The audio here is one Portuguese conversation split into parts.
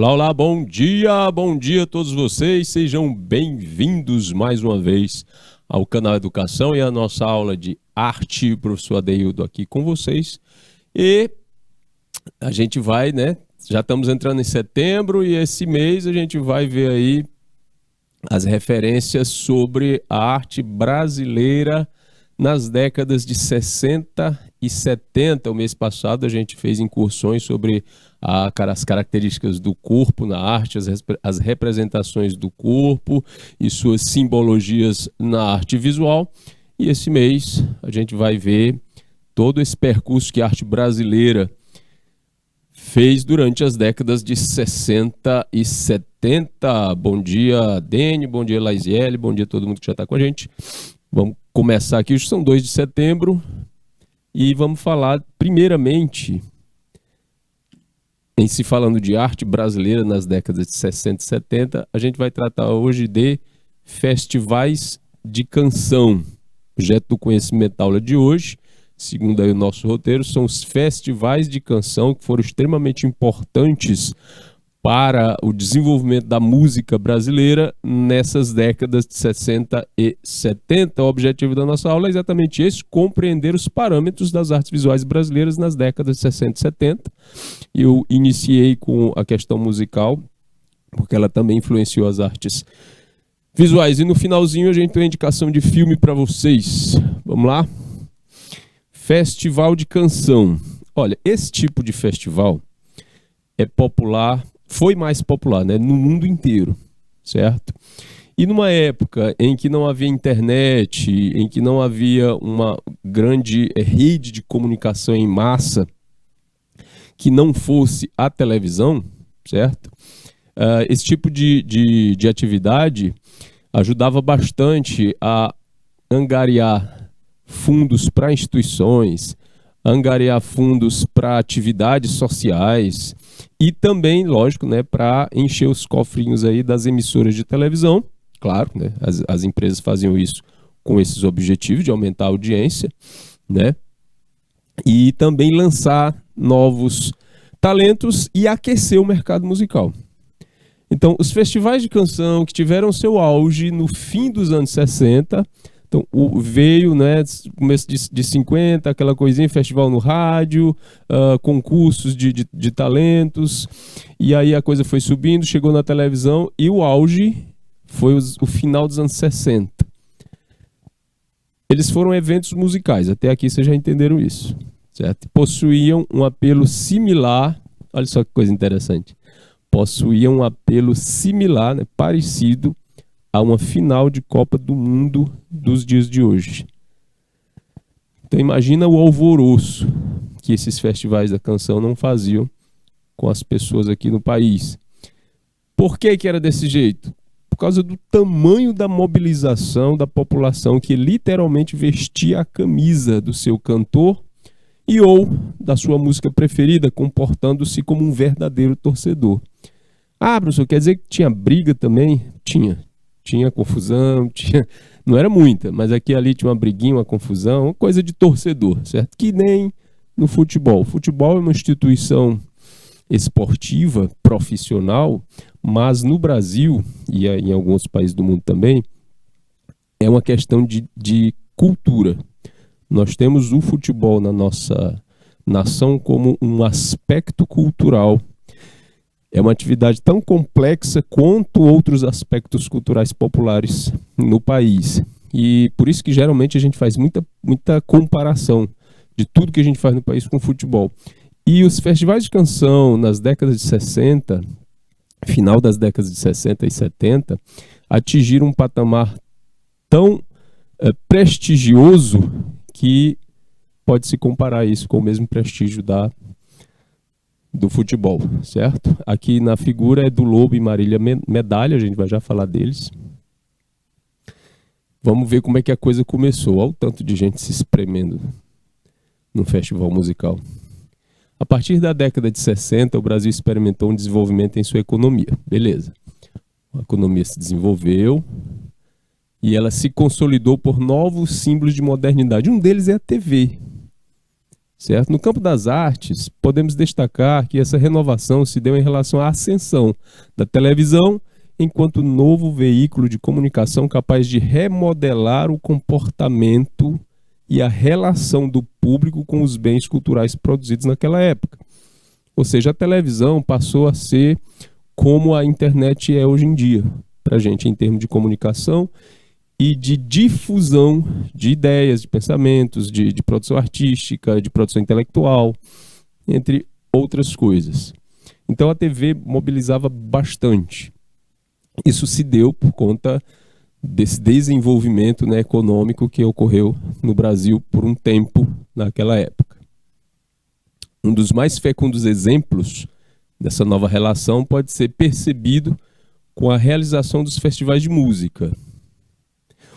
Olá, olá, bom dia a todos vocês, sejam bem-vindos mais uma vez ao canal Educação e a nossa aula de arte, professor Adeildo aqui com vocês. E a gente vai, né, já estamos entrando em setembro e esse mês a gente vai ver aí as referências sobre a arte brasileira nas décadas de 60 e 70. O mês passado a gente fez incursões sobre as características do corpo na arte, as representações do corpo e suas simbologias na arte visual. E esse mês a gente vai ver todo esse percurso que a arte brasileira fez durante as décadas de 60 e 70. Bom dia, Dene, bom dia, Laisiele, bom dia a todo mundo que já está com a gente. Vamos começar aqui, hoje são 2 de setembro, e vamos falar primeiramente, em se falando de arte brasileira nas décadas de 60 e 70, a gente vai tratar hoje de festivais de canção. O objeto do conhecimento da aula de hoje, segundo aí o nosso roteiro, são os festivais de canção que foram extremamente importantes para o desenvolvimento da música brasileira nessas décadas de 60 e 70. O objetivo da nossa aula é exatamente esse: compreender os parâmetros das artes visuais brasileiras nas décadas de 60 e 70. Eu iniciei com a questão musical, porque ela também influenciou as artes visuais. E no finalzinho a gente tem uma indicação de filme para vocês. Vamos lá? Festival de canção. Olha, esse tipo de festival é popular, foi mais popular, né, no mundo inteiro, certo? E numa época em que não havia internet, em que não havia uma grande rede de comunicação em massa que não fosse a televisão, certo? Esse tipo de atividade ajudava bastante a angariar fundos para instituições, angariar fundos para atividades sociais e também, lógico, né, para encher os cofrinhos aí das emissoras de televisão. Claro, né, as empresas faziam isso com esses objetivos de aumentar a audiência, né, e também lançar novos talentos e aquecer o mercado musical. Então, os festivais de canção que tiveram seu auge no fim dos anos 60, então, veio, né, começo de 50, aquela coisinha, festival no rádio, concursos de talentos, e aí a coisa foi subindo, chegou na televisão, e o auge foi o final dos anos 60. Eles foram eventos musicais, até aqui vocês já entenderam isso, certo? Possuíam um apelo similar, olha só que coisa interessante, possuíam um apelo similar, né, parecido a uma final de Copa do Mundo dos dias de hoje. Então imagina o alvoroço que esses festivais da canção não faziam com as pessoas aqui no país. Por que era desse jeito? Por causa do tamanho da mobilização da população que literalmente vestia a camisa do seu cantor e ou da sua música preferida, comportando-se como um verdadeiro torcedor. Ah, professor, quer dizer que tinha briga também? Tinha confusão, não era muita, mas aqui e ali tinha uma briguinha, uma confusão, uma coisa de torcedor, certo? Que nem no futebol. O futebol é uma instituição esportiva, profissional, mas no Brasil, e em alguns países do mundo também, é uma questão de cultura. Nós temos o futebol na nossa nação como um aspecto cultural. É uma atividade tão complexa quanto outros aspectos culturais populares no país. E por isso que geralmente a gente faz muita comparação de tudo que a gente faz no país com o futebol. E os festivais de canção nas décadas de 60, final das décadas de 60 e 70, atingiram um patamar tão prestigioso que pode-se comparar isso com o mesmo prestígio do futebol, certo? Aqui na figura é do Lobo e Marília Medalha, a gente vai já falar deles. Vamos ver como é que a coisa começou. Olha o tanto de gente se espremendo no festival musical. A partir da década de 60, o Brasil experimentou um desenvolvimento em sua economia. Beleza. A economia se desenvolveu e ela se consolidou por novos símbolos de modernidade. Um deles é a TV. certo? No campo das artes, podemos destacar que essa renovação se deu em relação à ascensão da televisão enquanto novo veículo de comunicação capaz de remodelar o comportamento e a relação do público com os bens culturais produzidos naquela época. Ou seja, a televisão passou a ser como a internet é hoje em dia, para a gente, em termos de comunicação e de difusão de ideias, de pensamentos, de produção artística, de produção intelectual, entre outras coisas. Então a TV mobilizava bastante. Isso se deu por conta desse desenvolvimento, né, econômico que ocorreu no Brasil por um tempo naquela época. Um dos mais fecundos exemplos dessa nova relação pode ser percebido com a realização dos festivais de música.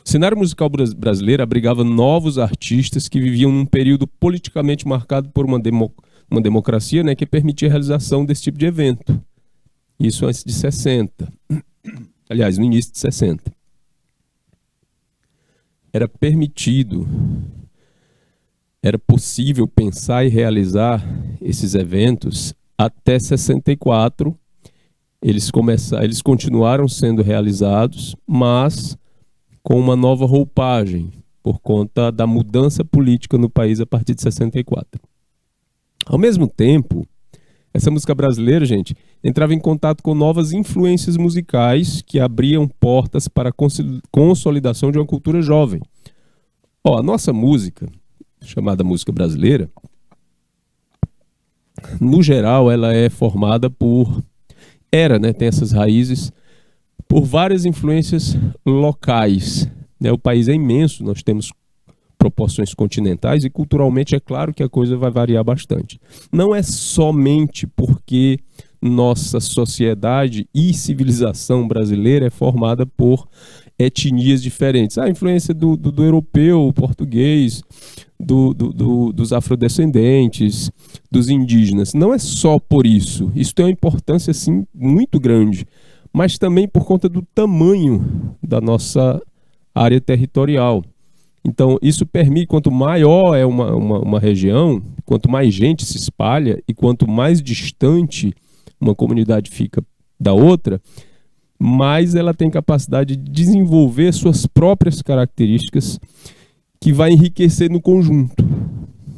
O cenário musical brasileiro abrigava novos artistas que viviam num período politicamente marcado por uma democracia, né, que permitia a realização desse tipo de evento. Isso antes de 60. Aliás, no início de 60. Era permitido, era possível pensar e realizar esses eventos até 64. Eles continuaram sendo realizados, mas com uma nova roupagem, por conta da mudança política no país a partir de 64. Ao mesmo tempo, essa música brasileira, gente, entrava em contato com novas influências musicais que abriam portas para a consolidação de uma cultura jovem. A nossa música, chamada música brasileira, no geral, ela é formada tem essas raízes, por várias influências locais. O país é imenso, nós temos proporções continentais e culturalmente é claro que a coisa vai variar bastante. Não é somente porque nossa sociedade e civilização brasileira é formada por etnias diferentes. A influência do europeu, português, dos afrodescendentes, dos indígenas. Não é só por isso. Isso tem uma importância assim, muito grande, mas também por conta do tamanho da nossa área territorial. Então, isso permite, quanto maior é uma região, quanto mais gente se espalha e quanto mais distante uma comunidade fica da outra, mais ela tem capacidade de desenvolver suas próprias características que vai enriquecer no conjunto,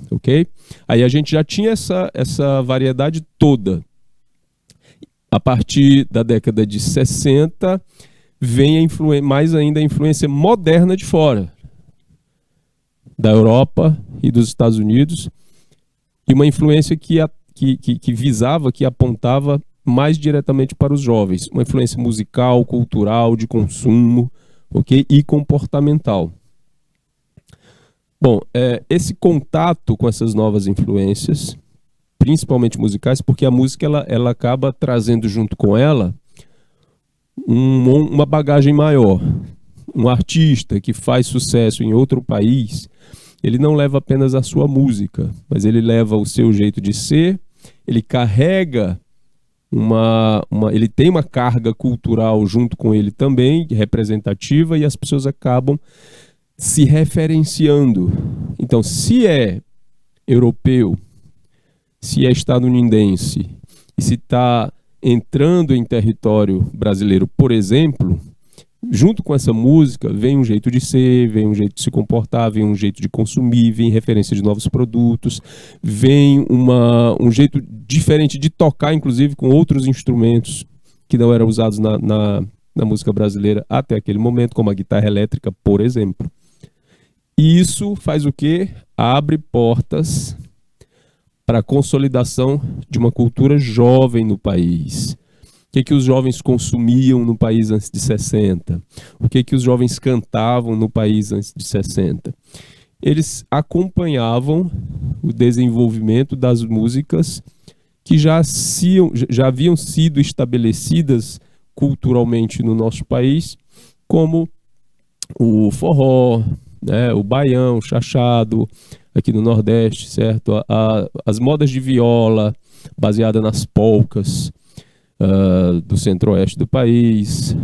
ok? Aí a gente já tinha essa variedade toda. A partir da década de 60, vem mais ainda a influência moderna de fora, da Europa e dos Estados Unidos, e uma influência que visava, que apontava mais diretamente para os jovens, uma influência musical, cultural, de consumo, ok? E comportamental. Bom, esse contato com essas novas influências, principalmente musicais, porque a música ela acaba trazendo junto com ela uma bagagem maior. Um artista que faz sucesso em outro país, ele não leva apenas a sua música, mas ele leva o seu jeito de ser, ele carrega ele tem uma carga cultural junto com ele também, representativa, e as pessoas acabam se referenciando. Então, se é europeu, se é estadunidense, e se está entrando em território brasileiro, por exemplo, junto com essa música vem um jeito de ser, vem um jeito de se comportar, vem um jeito de consumir, vem referência de novos produtos, vem um jeito diferente de tocar, inclusive com outros instrumentos que não eram usados na música brasileira até aquele momento, como a guitarra elétrica, por exemplo. E isso faz o quê? Abre portas para a consolidação de uma cultura jovem no país. O que os jovens consumiam no país antes de 60? O que os jovens cantavam no país antes de 60? Eles acompanhavam o desenvolvimento das músicas que já haviam sido estabelecidas culturalmente no nosso país, como o forró, né, o baião, o chachado, aqui no Nordeste, certo? As modas de viola, baseada nas polcas, do centro-oeste do país.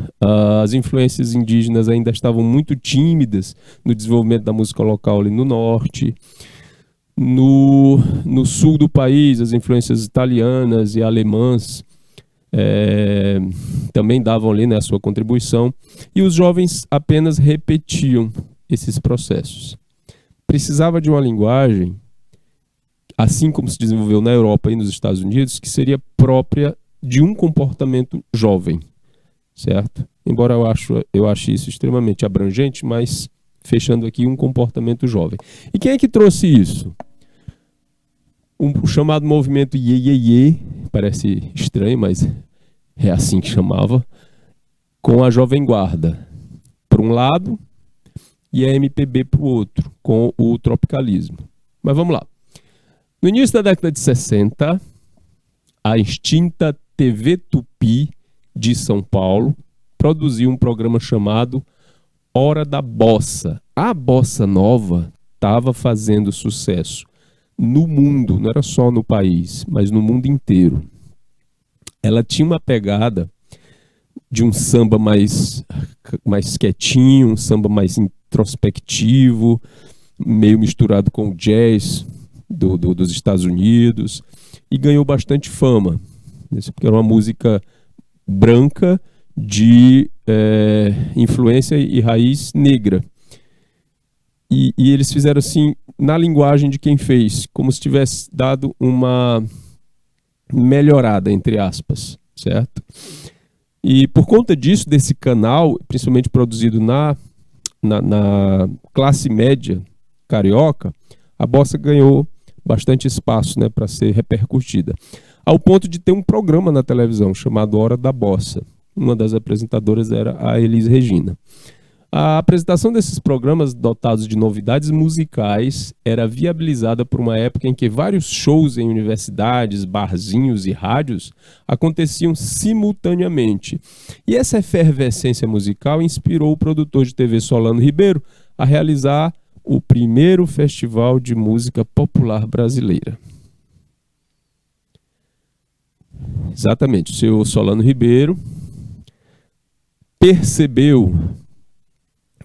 As influências indígenas ainda estavam muito tímidas no desenvolvimento da música local ali no norte. No sul do país, as influências italianas e alemãs também davam ali, né, a sua contribuição, e os jovens apenas repetiam esses processos. Precisava de uma linguagem, assim como se desenvolveu na Europa e nos Estados Unidos, que seria própria de um comportamento jovem, certo? Embora eu ache isso extremamente abrangente, mas fechando aqui, um comportamento jovem. E quem é que trouxe isso? O chamado movimento Iê, Iê, Iê, parece estranho, mas é assim que chamava, com a Jovem Guarda, por um lado, e a MPB por outro, com o tropicalismo. Mas vamos lá. No início da década de 60, a extinta TV Tupi de São Paulo produziu um programa chamado Hora da Bossa. A bossa nova estava fazendo sucesso no mundo, não era só no país, mas no mundo inteiro. Ela tinha uma pegada de um samba mais quietinho, um samba mais introspectivo, meio misturado com o jazz dos Estados Unidos, e ganhou bastante fama, porque era uma música branca de influência e raiz negra. E eles fizeram assim, na linguagem de quem fez, como se tivesse dado uma melhorada, entre aspas, certo? E por conta disso, desse canal, principalmente produzido na classe média carioca, a bossa ganhou bastante espaço, né, para ser repercutida. Ao ponto de ter um programa na televisão chamado Hora da Bossa. Uma das apresentadoras era a Elis Regina. A apresentação desses programas dotados de novidades musicais era viabilizada por uma época em que vários shows em universidades, barzinhos e rádios aconteciam simultaneamente. E essa efervescência musical inspirou o produtor de TV Solano Ribeiro a realizar o primeiro festival de música popular brasileira. Exatamente, o seu Solano Ribeiro percebeu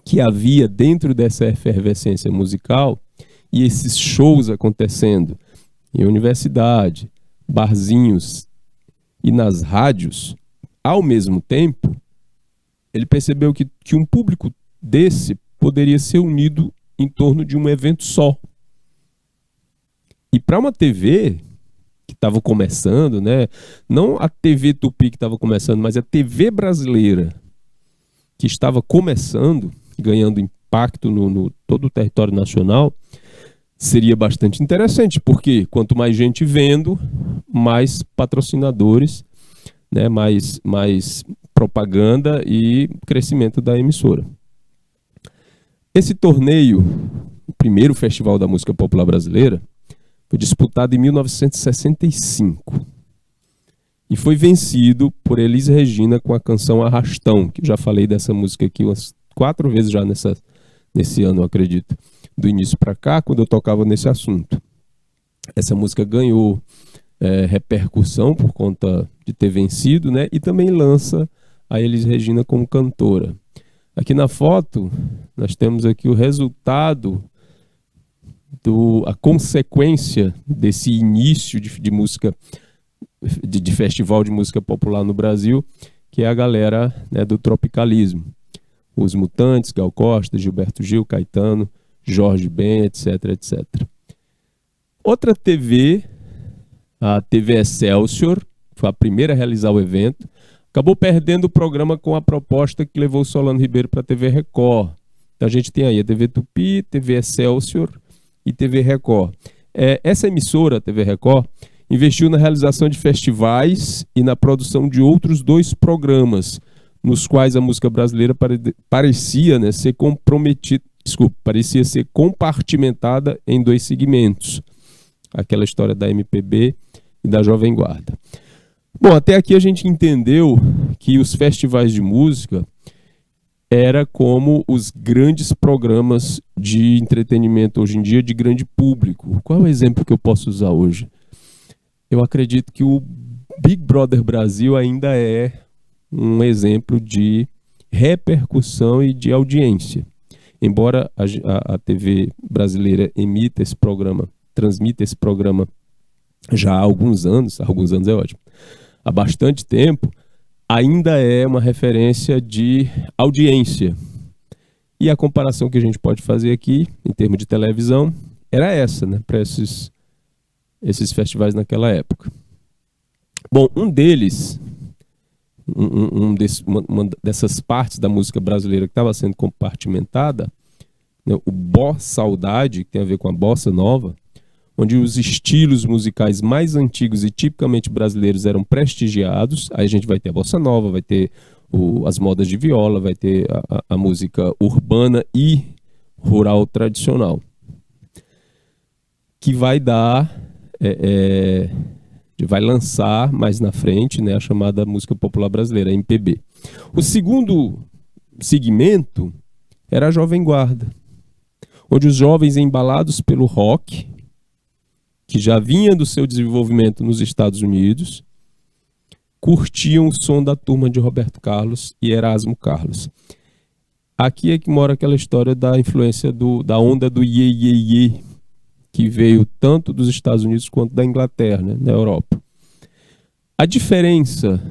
que havia dentro dessa efervescência musical e esses shows acontecendo em universidade, barzinhos e nas rádios, ao mesmo tempo, ele percebeu que um público desse poderia ser unido em torno de um evento só. E para uma TV que estava começando, né, não a TV Tupi que estava começando, mas a TV brasileira que estava começando, ganhando impacto no todo o território nacional, seria bastante interessante, porque quanto mais gente vendo, mais patrocinadores, né, mais propaganda e crescimento da emissora. Esse torneio, o primeiro Festival da Música Popular Brasileira, foi disputado em 1965 e foi vencido por Elis Regina com a canção Arrastão, que eu já falei dessa música aqui umas 4 vezes já nesse ano, eu acredito, do início para cá, quando eu tocava nesse assunto. Essa música ganhou repercussão por conta de ter vencido, né? E também lança a Elis Regina como cantora. Aqui na foto, nós temos aqui o resultado, a consequência desse início de música, de festival de música popular no Brasil, que é a galera, né, do tropicalismo. Os Mutantes, Gal Costa, Gilberto Gil, Caetano, Jorge Ben, etc, etc. Outra TV, a TV Excelsior, foi a primeira a realizar o evento, acabou perdendo o programa com a proposta que levou o Solano Ribeiro para a TV Record. Então a gente tem aí a TV Tupi, TV Excelsior e TV Record. Essa emissora, a TV Record, investiu na realização de festivais e na produção de outros 2 programas, nos quais a música brasileira parecia, né, ser parecia ser compartimentada em 2 segmentos. Aquela história da MPB e da Jovem Guarda. Bom, até aqui a gente entendeu que os festivais de música era como os grandes programas de entretenimento hoje em dia de grande público. Qual é o exemplo que eu posso usar hoje? Eu acredito que o Big Brother Brasil ainda é um exemplo de repercussão e de audiência. Embora a TV brasileira emita esse programa transmite esse programa já há alguns anos é ótimo, há bastante tempo, ainda é uma referência de audiência. E a comparação que a gente pode fazer aqui, em termos de televisão, era essa, né, para esses festivais naquela época. Bom, um deles, uma dessas partes da música brasileira que estava sendo compartimentada, né, o Bossa Saudade, que tem a ver com a bossa nova, onde os estilos musicais mais antigos e tipicamente brasileiros eram prestigiados. Aí a gente vai ter a bossa nova, vai ter as modas de viola, vai ter a música urbana e rural tradicional, que vai dar, vai lançar mais na frente, né, a chamada música popular brasileira, a MPB. O segundo segmento era a Jovem Guarda, onde os jovens embalados pelo rock, que já vinha do seu desenvolvimento nos Estados Unidos, curtiam o som da turma de Roberto Carlos e Erasmo Carlos. Aqui é que mora aquela história da influência da onda do iê, iê, iê, que veio tanto dos Estados Unidos quanto da Inglaterra, né, na Europa. A diferença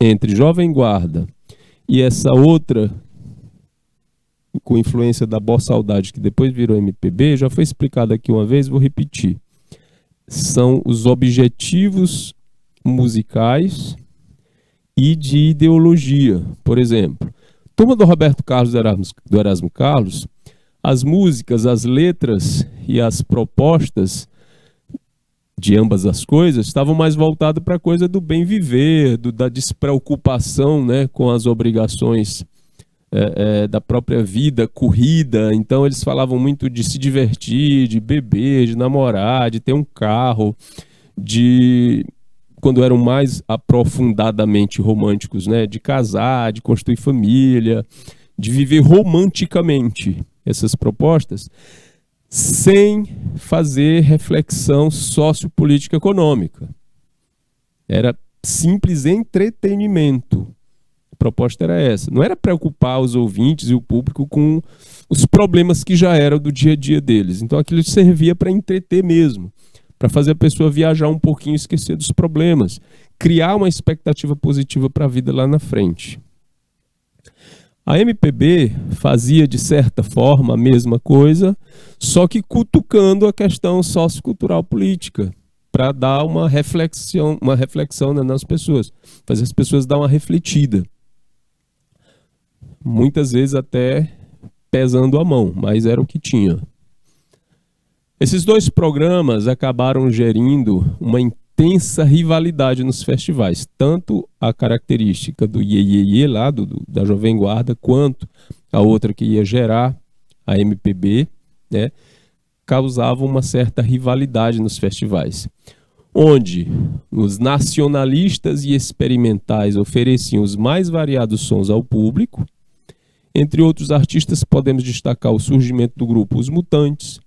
entre Jovem Guarda e essa outra, com influência da Bossa Saudade, que depois virou MPB, já foi explicado aqui uma vez, vou repetir. São os objetivos musicais e de ideologia. Por exemplo, turma do Roberto Carlos do Erasmo Carlos, as músicas, as letras e as propostas de ambas as coisas estavam mais voltadas para a coisa do bem viver, da despreocupação, né, com as obrigações da própria vida corrida. Então eles falavam muito de se divertir, de beber, de namorar, de ter um carro, de, quando eram mais aprofundadamente românticos, né, de casar, de construir família, de viver romanticamente essas propostas, sem fazer reflexão sociopolítica econômica. Era simples entretenimento. A proposta era essa. Não era preocupar os ouvintes e o público com os problemas que já eram do dia a dia deles. Então aquilo servia para entreter mesmo, para fazer a pessoa viajar um pouquinho e esquecer dos problemas, criar uma expectativa positiva para a vida lá na frente. A MPB fazia, de certa forma, a mesma coisa, só que cutucando a questão sociocultural política, para dar uma reflexão, né, nas pessoas, fazer as pessoas dar uma refletida. Muitas vezes até pesando a mão, mas era o que tinha. Esses dois programas acabaram gerindo uma intensa rivalidade nos festivais, tanto a característica do Iê, Iê, Iê lá, da Jovem Guarda, quanto a outra que ia gerar, a MPB, né, causavam uma certa rivalidade nos festivais, onde os nacionalistas e experimentais ofereciam os mais variados sons ao público. Entre outros artistas, podemos destacar o surgimento do grupo Os Mutantes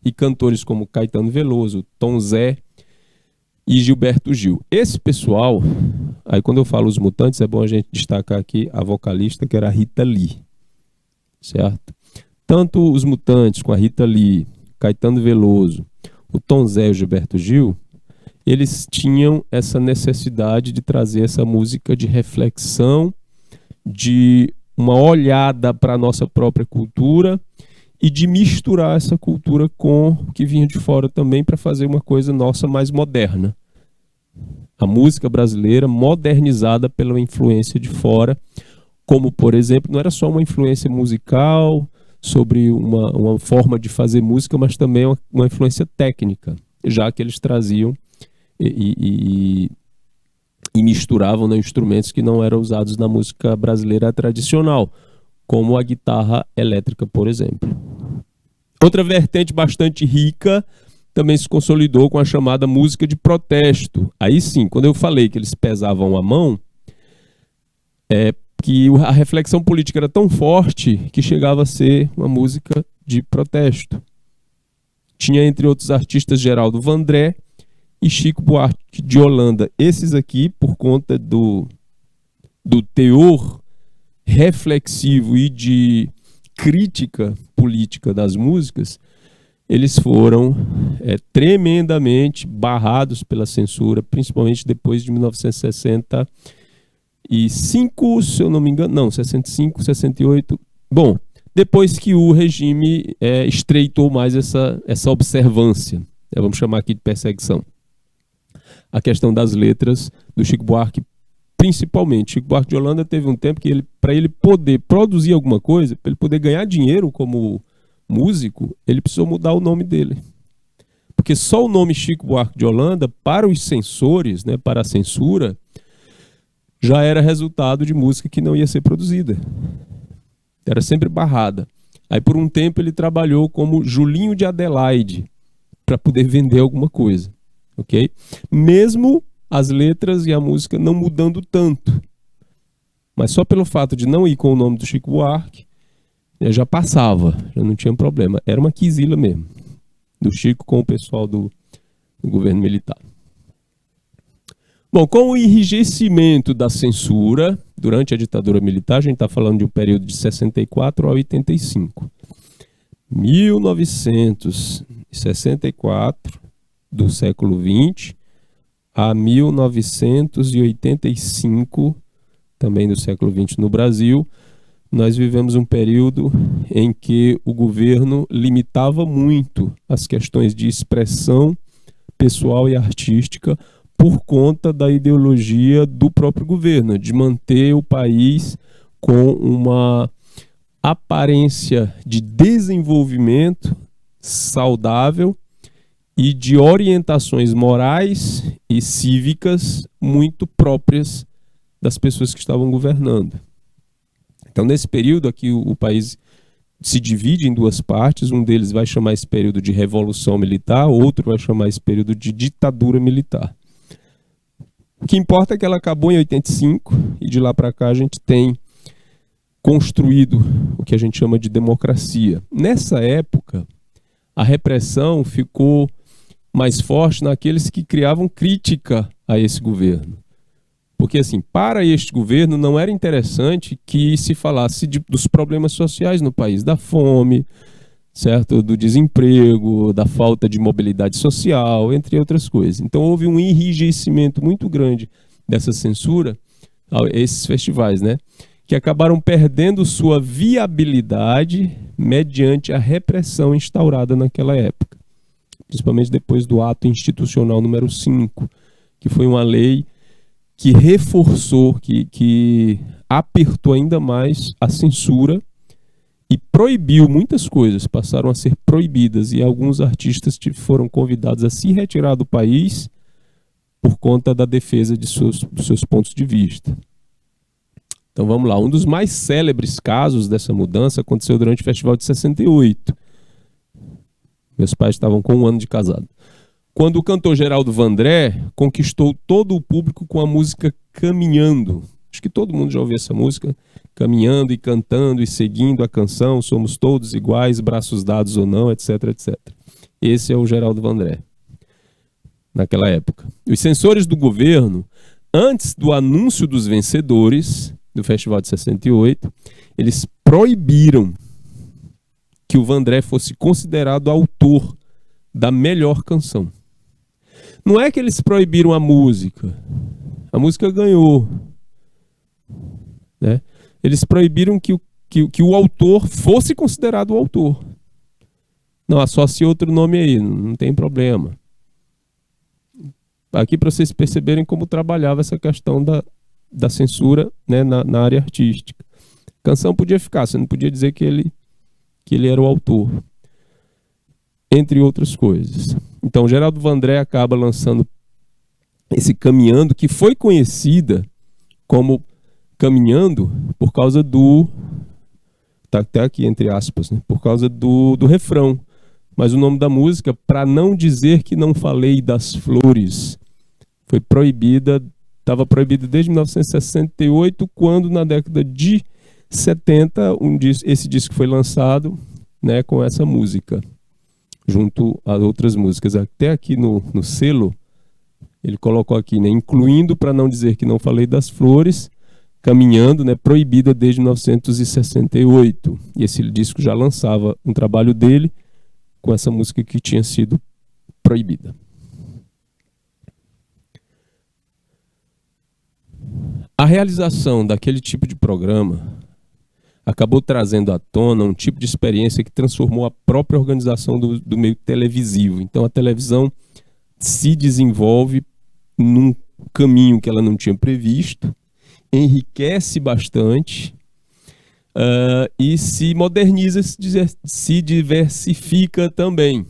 e cantores como Caetano Veloso, Tom Zé e Gilberto Gil. Esse pessoal, aí quando eu falo Os Mutantes, é bom a gente destacar aqui a vocalista, que era a Rita Lee, certo? Tanto Os Mutantes com a Rita Lee, Caetano Veloso, o Tom Zé e o Gilberto Gil, eles tinham essa necessidade de trazer essa música de reflexão, de uma olhada para a nossa própria cultura e de misturar essa cultura com o que vinha de fora também, para fazer uma coisa nossa mais moderna. A música brasileira modernizada pela influência de fora, como, por exemplo, não era só uma influência musical sobre uma forma de fazer música, mas também uma influência técnica, já que eles traziam e misturavam, né, instrumentos que não eram usados na música brasileira tradicional, como a guitarra elétrica, por exemplo. Outra vertente bastante rica também se consolidou com a chamada música de protesto. Aí sim, quando eu falei que eles pesavam a mão, que a reflexão política era tão forte que chegava a ser uma música de protesto. Tinha, entre outros artistas, Geraldo Vandré e Chico Buarque de Holanda. Esses aqui, por conta do teor reflexivo e de crítica política das músicas, eles foram tremendamente barrados pela censura, principalmente depois de 1965, se eu não me engano, não, 65, 68. Bom, depois que o regime estreitou mais essa observância, vamos chamar aqui de perseguição. A questão das letras do Chico Buarque, principalmente. Chico Buarque de Holanda teve um tempo que para ele poder produzir alguma coisa, para ele poder ganhar dinheiro como músico, ele precisou mudar o nome dele. Porque só o nome Chico Buarque de Holanda, para os censores, né, para a censura, já era resultado de música que não ia ser produzida. Era sempre barrada. Aí por um tempo ele trabalhou como Julinho de Adelaide, para poder vender alguma coisa. Ok? Mesmo as letras e a música não mudando tanto. Mas só pelo fato de não ir com o nome do Chico Buarque, já passava, já não tinha problema. Era uma quizila mesmo, do Chico com o pessoal do governo militar. Bom, com o enrijecimento da censura, durante a ditadura militar, a gente está falando de um período de 64 a 85. 1964, do século XX, a 1985, também do século XX no Brasil, nós vivemos um período em que o governo limitava muito as questões de expressão pessoal e artística por conta da ideologia do próprio governo, de manter o país com uma aparência de desenvolvimento saudável e de orientações morais e cívicas muito próprias das pessoas que estavam governando. Então, nesse período aqui, o país se divide em duas partes. Um deles vai chamar esse período de revolução militar, outro vai chamar esse período de ditadura militar. O que importa é que ela acabou em 85 e de lá para cá a gente tem construído o que a gente chama de democracia. Nessa época, a repressão ficou mais forte naqueles que criavam crítica a esse governo. Porque, assim, para este governo não era interessante que se falasse dos problemas sociais no país, da fome, certo? Do desemprego, da falta de mobilidade social, entre outras coisas. Então houve um enrijecimento muito grande dessa censura a esses festivais, né? Que acabaram perdendo sua viabilidade mediante a repressão instaurada naquela época. Principalmente depois do ato institucional número 5, que foi uma lei que reforçou, que apertou ainda mais a censura e proibiu muitas coisas, passaram a ser proibidas, e alguns artistas foram convidados a se retirar do país por conta da defesa dos seus pontos de vista. Então vamos lá, um dos mais célebres casos dessa mudança aconteceu durante o Festival de 68. Meus pais estavam com 1 ano de casado. Quando o cantor Geraldo Vandré conquistou todo o público com a música Caminhando. Acho que todo mundo já ouviu essa música. Caminhando e cantando e seguindo a canção, somos todos iguais, braços dados ou não, etc, etc. Esse é o Geraldo Vandré, naquela época. Os censores do governo, antes do anúncio dos vencedores do Festival de 68, eles proibiram que o Vandré fosse considerado autor da melhor canção. Não é que eles proibiram a música ganhou, né? Eles proibiram que o autor fosse considerado o autor. Não, associe outro nome aí, não tem problema. Aqui para vocês perceberem como trabalhava essa questão da censura, né, na área artística. A canção podia ficar, você não podia dizer que ele era o autor, entre outras coisas. Então, Geraldo Vandré acaba lançando esse Caminhando, que foi conhecida como Caminhando por causa tá até aqui entre aspas, né, por causa do refrão. Mas o nome da música, Pra Não Dizer Que Não Falei das Flores, foi proibida, estava proibida desde 1968, quando na década de 70 esse disco foi lançado, né, com essa música, junto a outras músicas. Até aqui no selo, ele colocou aqui, né, incluindo Pra Não Dizer Que Não Falei das Flores, Caminhando, né, proibida desde 1968. E esse disco já lançava um trabalho dele com essa música que tinha sido proibida. A realização daquele tipo de programa acabou trazendo à tona um tipo de experiência que transformou a própria organização do meio televisivo. Então a televisão se desenvolve num caminho que ela não tinha previsto, enriquece bastante e se moderniza, se diversifica também.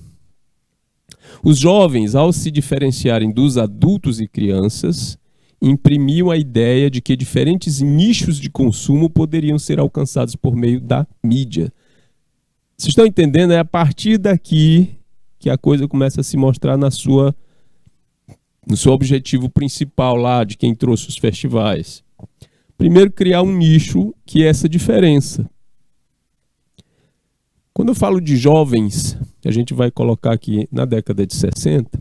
Os jovens, ao se diferenciarem dos adultos e crianças, imprimiam a ideia de que diferentes nichos de consumo poderiam ser alcançados por meio da mídia. Vocês estão entendendo? É a partir daqui que a coisa começa a se mostrar no seu objetivo principal lá, de quem trouxe os festivais. Primeiro, criar um nicho que é essa diferença. Quando eu falo de jovens, a gente vai colocar aqui na década de 60,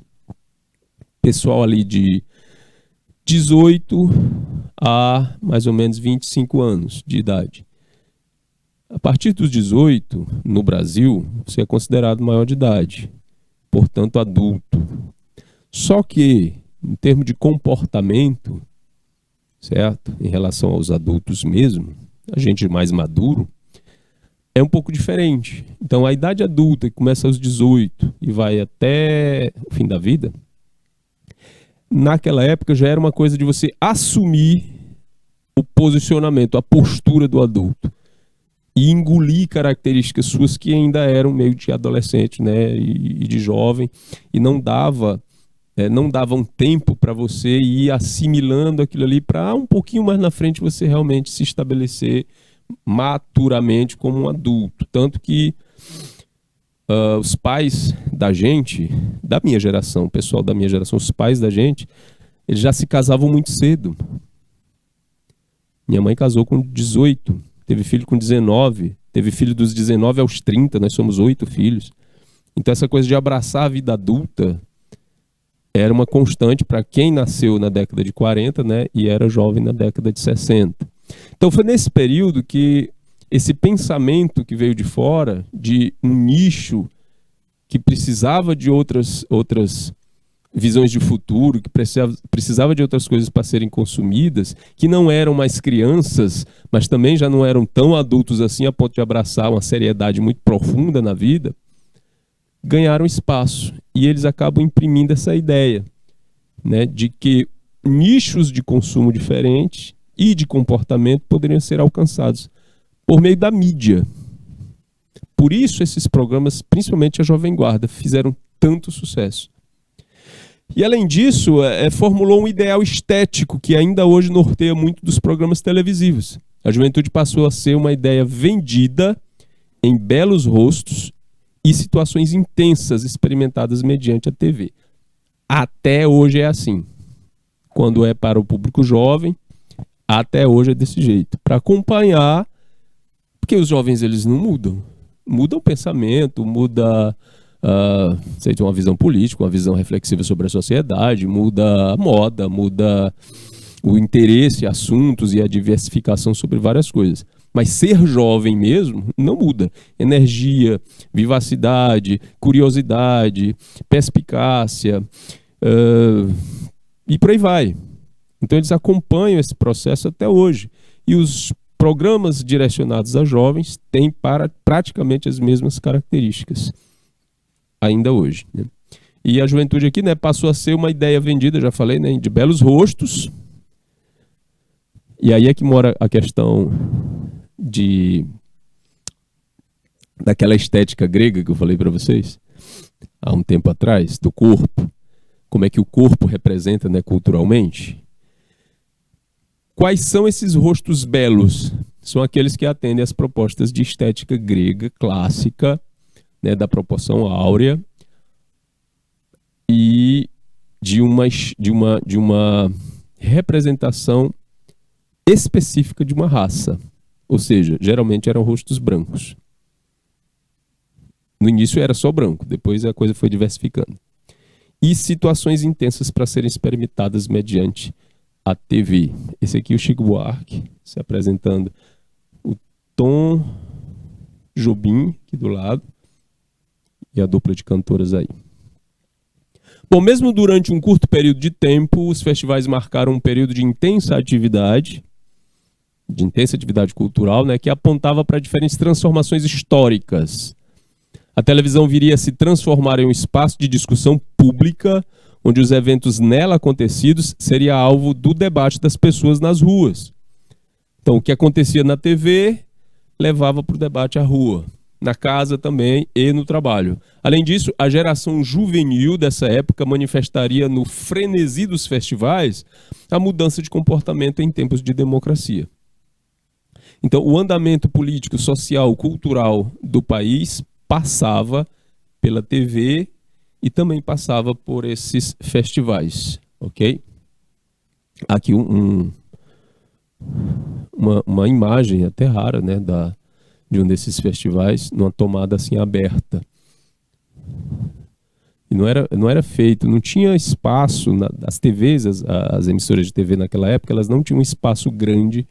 pessoal ali de 18 a mais ou menos 25 anos de idade. A partir dos 18, no Brasil, você é considerado maior de idade, portanto adulto. Só que, em termos de comportamento, certo? Em relação aos adultos mesmo, a gente mais maduro, é um pouco diferente. Então, a idade adulta, que começa aos 18 e vai até o fim da vida, naquela época já era uma coisa de você assumir o posicionamento, a postura do adulto e engolir características suas que ainda eram meio de adolescente, né, e de jovem, e não davam tempo para você ir assimilando aquilo ali para um pouquinho mais na frente você realmente se estabelecer maturamente como um adulto. Tanto que os pais da gente, da minha geração, o pessoal da minha geração, os pais da gente, eles já se casavam muito cedo. Minha mãe casou com 18, teve filho com 19, teve filho dos 19 aos 30, nós somos 8 filhos. Então essa coisa de abraçar a vida adulta era uma constante para quem nasceu na década de 40, né, e era jovem na década de 60. Então foi nesse período que esse pensamento que veio de fora, de um nicho que precisava de outras visões de futuro, que precisava de outras coisas para serem consumidas, que não eram mais crianças, mas também já não eram tão adultos assim a ponto de abraçar uma seriedade muito profunda na vida, ganharam espaço. E eles acabam imprimindo essa ideia, né, de que nichos de consumo diferentes e de comportamento poderiam ser alcançados por meio da mídia. Por isso esses programas, principalmente a Jovem Guarda, fizeram tanto sucesso. E além disso, formulou um ideal estético que ainda hoje norteia muito dos programas televisivos. A juventude passou a ser uma ideia vendida em belos rostos e situações intensas experimentadas mediante a TV. Até hoje é assim. Quando é para o público jovem, até hoje é desse jeito. Para acompanhar, porque os jovens eles não mudam. Muda o pensamento, muda uma visão política, uma visão reflexiva sobre a sociedade, muda a moda, muda o interesse, assuntos e a diversificação sobre várias coisas. Mas ser jovem mesmo não muda. Energia, vivacidade, curiosidade, perspicácia, e por aí vai. Então eles acompanham esse processo até hoje. E os programas direcionados a jovens têm praticamente as mesmas características, ainda hoje, né? E a juventude aqui, né, passou a ser uma ideia vendida, já falei, né, de belos rostos. E aí é que mora a questão daquela estética grega que eu falei para vocês há um tempo atrás, do corpo. Como é que o corpo representa, né, culturalmente. Quais são esses rostos belos? São aqueles que atendem às propostas de estética grega clássica, né, da proporção áurea e de uma representação específica de uma raça. Ou seja, geralmente eram rostos brancos. No início era só branco, depois a coisa foi diversificando. E situações intensas para serem experimentadas mediante a TV. Esse aqui é o Chico Buarque se apresentando. O Tom Jobim aqui do lado. e a dupla de cantoras aí. Bom, mesmo durante um curto período de tempo, os festivais marcaram um período de intensa atividade cultural, né, que apontava para diferentes transformações históricas. A televisão viria a se transformar em um espaço de discussão pública, onde os eventos nela acontecidos seria alvo do debate das pessoas nas ruas. Então, o que acontecia na TV levava para o debate à rua, na casa também e no trabalho. Além disso, a geração juvenil dessa época manifestaria no frenesi dos festivais a mudança de comportamento em tempos de democracia. Então, o andamento político, social, cultural do país passava pela TV e também passava por esses festivais, ok? Aqui uma imagem até rara, né, de um desses festivais, numa tomada assim aberta. E não era feito, não tinha espaço, as TVs, as emissoras de TV naquela época, elas não tinham um espaço grande,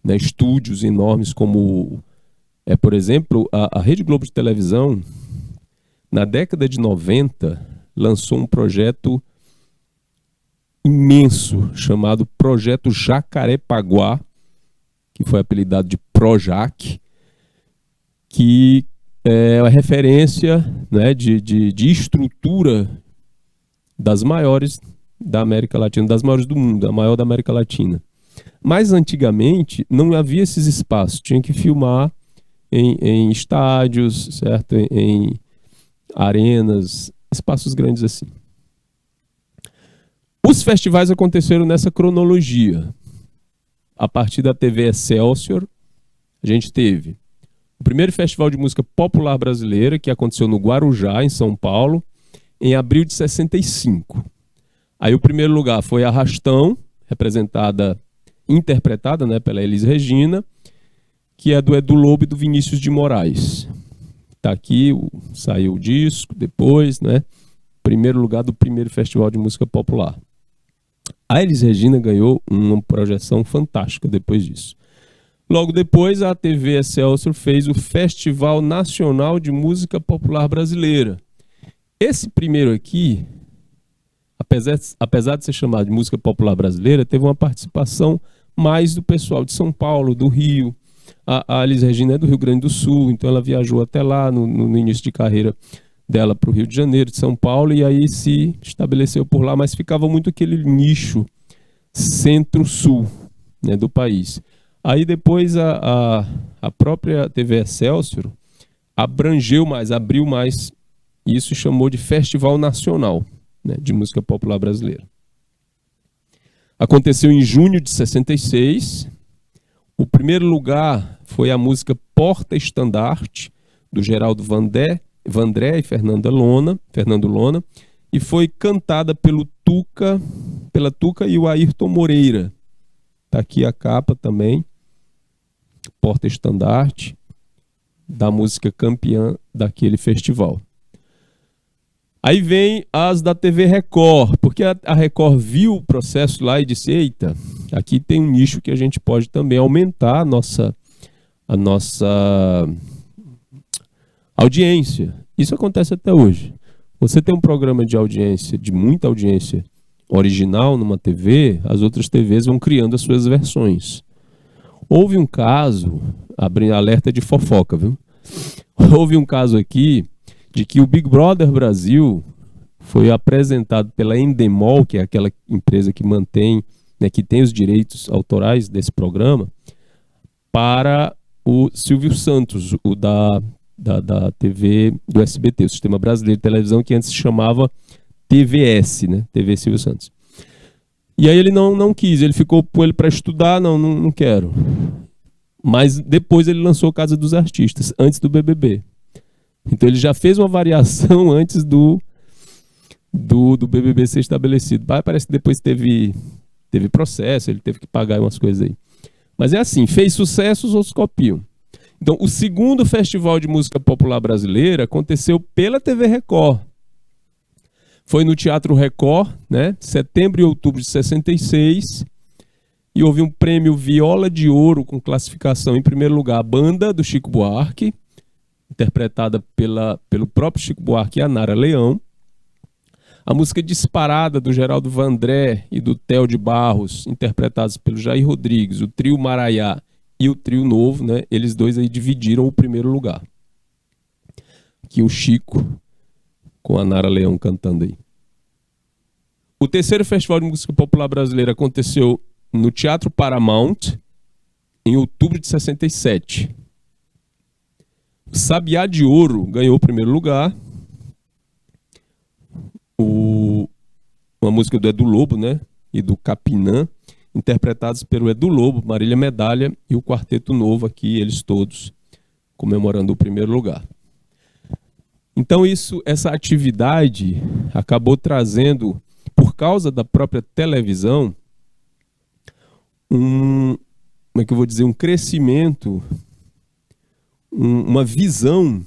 né, estúdios enormes como, por exemplo, a Rede Globo de televisão, na década de 90, lançou um projeto imenso chamado Projeto Jacarepaguá, que foi apelidado de Projac, que é a referência, né, de estrutura das maiores da América Latina, das maiores do mundo, a maior da América Latina. Mas antigamente não havia esses espaços, tinha que filmar em estádios, certo? Em arenas, espaços grandes assim. Os festivais aconteceram nessa cronologia. A partir da TV Excelsior, a gente teve o primeiro Festival de Música Popular Brasileira, que aconteceu no Guarujá, em São Paulo, em abril de 65. Aí o primeiro lugar foi Arrastão, interpretada, né, pela Elis Regina, que é do Edu Lobo e do Vinícius de Moraes. Está aqui, saiu o disco depois, né? Primeiro lugar do primeiro Festival de Música Popular. A Elis Regina ganhou uma projeção fantástica depois disso. Logo depois, a TV Excelsior fez o Festival Nacional de Música Popular Brasileira. Esse primeiro aqui, apesar de ser chamado de Música Popular Brasileira, teve uma participação mais do pessoal de São Paulo, do Rio. A Elis Regina é do Rio Grande do Sul, então ela viajou até lá no início de carreira dela para o Rio de Janeiro, de São Paulo, e aí se estabeleceu por lá, mas ficava muito aquele nicho centro-sul, né, do país. Aí depois a própria TV Excelsior abriu mais, e isso chamou de Festival Nacional, né, de Música Popular Brasileira. Aconteceu em junho de 66. O primeiro lugar foi a música Porta Estandarte, do Geraldo Vandré e Fernando Lona, e foi cantada pela Tuca e o Ayrton Moreira. Está aqui a capa também, Porta Estandarte, da música campeã daquele festival. Aí vem as da TV Record, porque a Record viu o processo lá e disse, eita, aqui tem um nicho que a gente pode também aumentar a nossa audiência. Isso acontece até hoje. Você tem um programa de audiência, de muita audiência original numa TV, as outras TVs vão criando as suas versões. Houve um caso, abrindo alerta de fofoca, viu? Houve um caso aqui de que o Big Brother Brasil foi apresentado pela Endemol, que é aquela empresa que mantém, né, que tem os direitos autorais desse programa, para o Silvio Santos, o da TV do SBT, o Sistema Brasileiro de Televisão, que antes se chamava TVS, né? TV Silvio Santos. E aí ele não quis, ele ficou com ele para estudar, não quero. Mas depois ele lançou Casa dos Artistas, antes do BBB. Então ele já fez uma variação antes do BBB ser estabelecido. Parece que depois teve processo, ele teve que pagar umas coisas aí. Mas é assim, fez sucesso, os outros copiam. Então o segundo Festival de Música Popular Brasileira aconteceu pela TV Record. Foi no Teatro Record, né, setembro e outubro de 66, e houve um prêmio Viola de Ouro com classificação em primeiro lugar a banda do Chico Buarque. interpretada pelo próprio Chico Buarque e a Nara Leão. A música Disparada, do Geraldo Vandré e do Theo de Barros, interpretados pelo Jair Rodrigues, o Trio Maraiá e o Trio Novo, né? Eles dois aí dividiram o primeiro lugar. Aqui o Chico com a Nara Leão cantando aí. O terceiro Festival de Música Popular Brasileira aconteceu no Teatro Paramount, em outubro de 67. O Sabiá de Ouro ganhou o primeiro lugar. Uma música do Edu Lobo, né? E do Capinã, interpretados pelo Edu Lobo, Marília Medalha e o Quarteto Novo aqui, eles todos comemorando o primeiro lugar. Então essa atividade acabou trazendo, por causa da própria televisão, como é que eu vou dizer, um crescimento, uma visão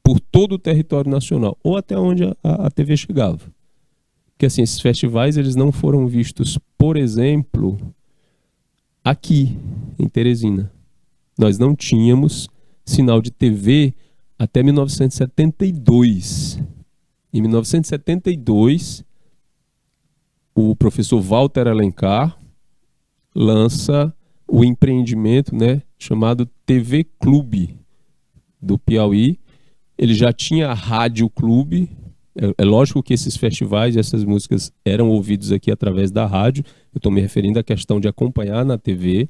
por todo o território nacional, ou até onde a TV chegava. Porque assim, esses festivais eles não foram vistos, por exemplo, aqui em Teresina. Nós não tínhamos sinal de TV até 1972. Em 1972, o professor Walter Alencar lança o empreendimento, né, chamado TV Clube do Piauí. Ele já tinha a Rádio Clube. É lógico que esses festivais e essas músicas eram ouvidos aqui através da rádio. Eu estou me referindo à questão de acompanhar na TV.